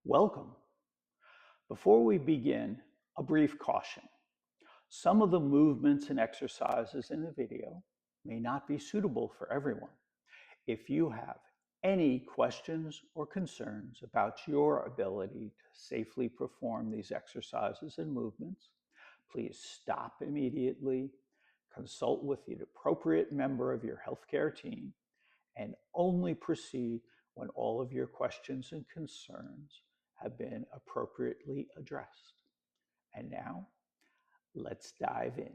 Welcome. Before we begin, a brief caution. Some of the movements and exercises in the video may not be suitable for everyone. If you have any questions or concerns about your ability to safely perform these exercises and movements, please stop immediately, consult with the appropriate member of your healthcare team, and only proceed when all of your questions and concerns have been appropriately addressed. And now, let's dive in.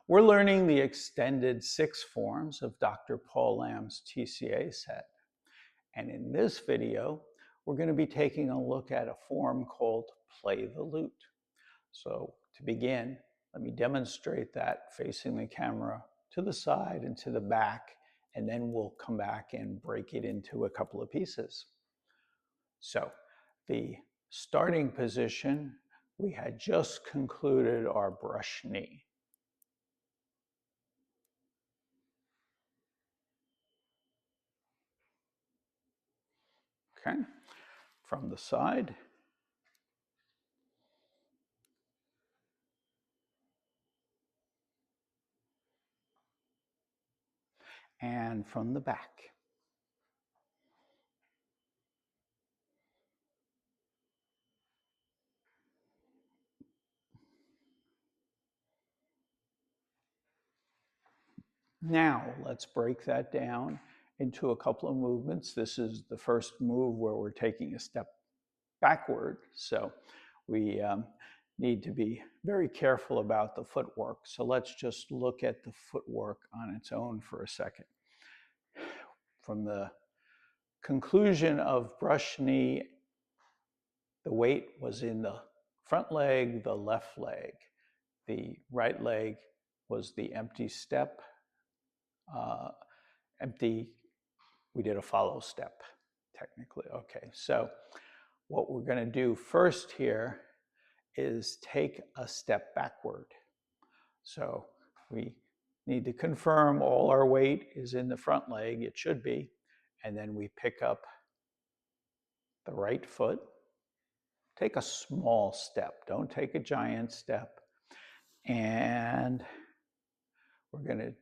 We're learning the extended 6 forms of Dr. Paul Lamb's TCA set. And in this video, we're going to be taking a look at a form called Play the Lute. So to begin, let me demonstrate that facing the camera to the side and to the back, and then we'll come back and break it into a couple of pieces. So the starting position, we had just concluded our brush knee. Okay, from the side. And from the back. Now, let's break that down into a couple of movements. This is the first move where we're taking a step backward. So we need to be very careful about the footwork. So let's just look at the footwork on its own for a second. From the conclusion of brush knee, the weight was in the front leg, the left leg. The right leg was the empty step. We did a follow step, technically. Okay, so what we're going to do first here is take a step backward. So we need to confirm all our weight is in the front leg, it should be, and then we pick up the right foot. Take a small step, don't take a giant step, and we're going to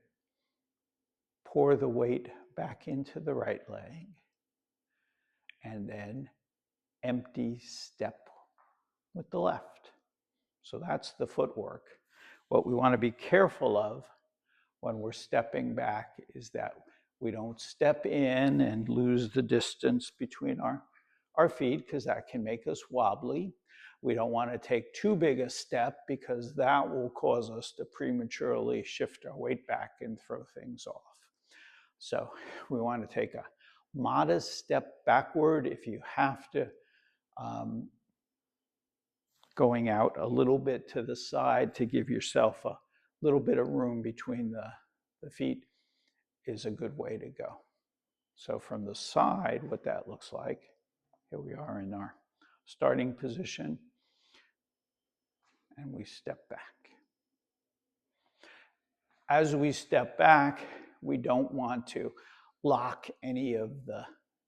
pour the weight back into the right leg, and then empty step with the left. So that's the footwork. What we want to be careful of when we're stepping back is that we don't step in and lose the distance between our feet, because that can make us wobbly. We don't want to take too big a step, because that will cause us to prematurely shift our weight back and throw things off. So we want to take a modest step backward if you have to. Going out a little bit to the side to give yourself a little bit of room between the feet is a good way to go. So from the side, what that looks like, here we are in our starting position, and we step back. As we step back, we don't want to lock any of the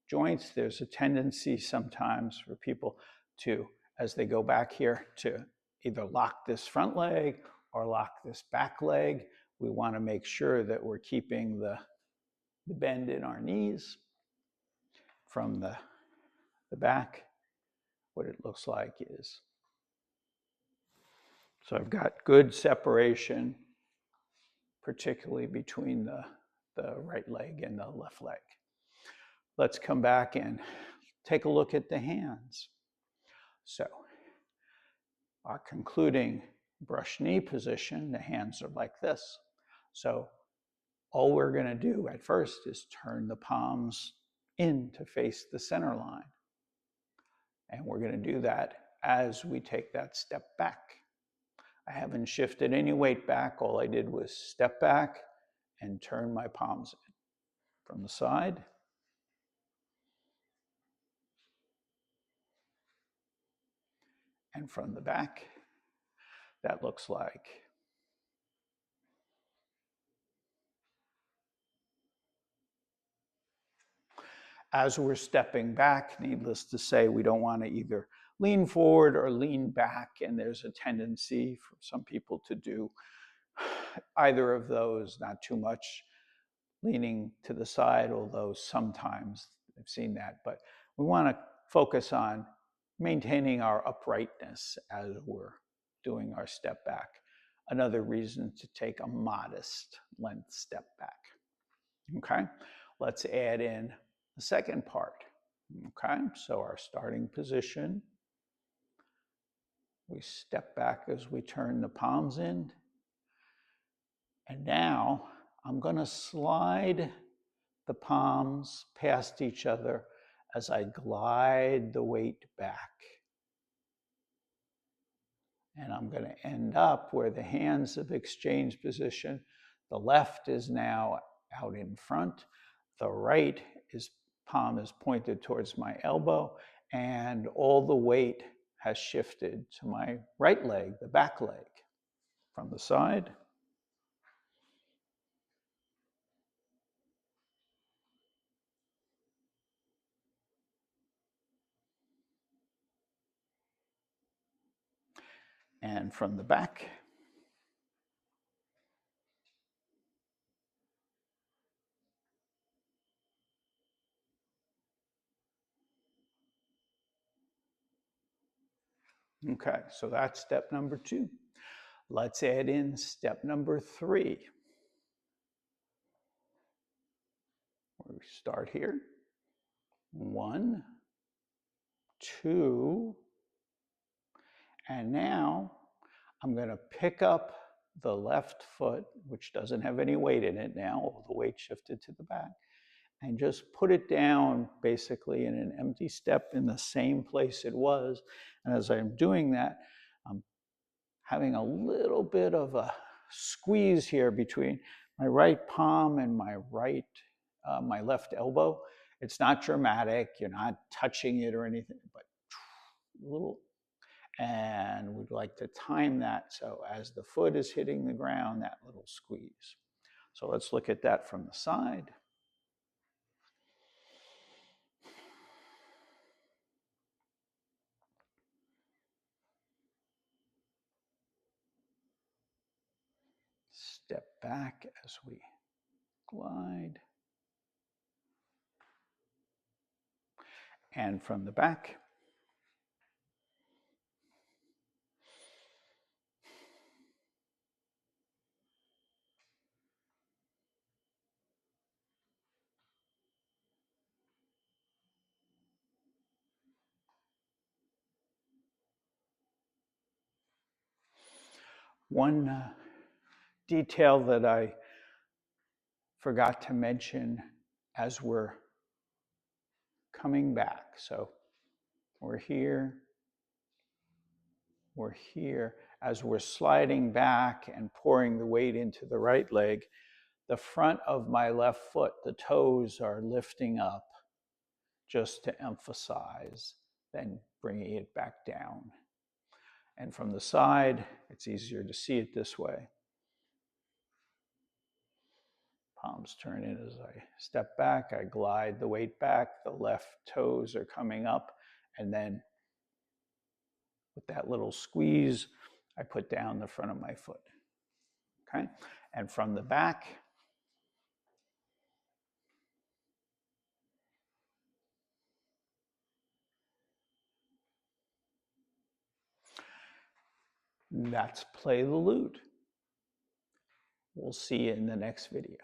joints. There's a tendency sometimes for people to, as they go back here, to either lock this front leg or lock this back leg. We want to make sure that we're keeping the bend in our knees. From the back, what it looks like is, so I've got good separation, particularly between the right leg and the left leg. Let's come back and take a look at the hands. So our concluding brush knee position, the hands are like this. So all we're going to do at first is turn the palms in to face the center line. And we're going to do that as we take that step back. I haven't shifted any weight back. All I did was step back and turn my palms in. From the side. And from the back, that looks like. As we're stepping back, needless to say, we don't want to either lean forward or lean back, and there's a tendency for some people to do either of those, not too much leaning to the side, although sometimes I've seen that. But we want to focus on maintaining our uprightness as we're doing our step back. Another reason to take a modest length step back. Okay, let's add in the second part. Okay, so our starting position, we step back as we turn the palms in. And now I'm going to slide the palms past each other as I glide the weight back. And I'm going to end up where the hands have exchanged position. The left is now out in front. The right palm is pointed towards my elbow, and all the weight has shifted to my right leg, the back leg. From the side. And from the back. Okay, so that's step number 2. Let's add in step number 3. We start here. 1, 2, and now I'm going to pick up the left foot, which doesn't have any weight in it now, all the weight shifted to the back, and just put it down basically in an empty step in the same place it was. And as I'm doing that, I'm having a little bit of a squeeze here between my right palm and my left elbow. It's not dramatic, you're not touching it or anything, but a little. And we'd like to time that so as the foot is hitting the ground, that little squeeze. So let's look at that from the side. Step back as we glide. And from the back. One detail that I forgot to mention as we're coming back. So we're here. As we're sliding back and pouring the weight into the right leg, the front of my left foot, the toes are lifting up just to emphasize, then bringing it back down. And from the side, it's easier to see it this way. Palms turn in as I step back, I glide the weight back, the left toes are coming up, and then with that little squeeze, I put down the front of my foot. Okay? And from the back, that's play the lute. We'll see you in the next video.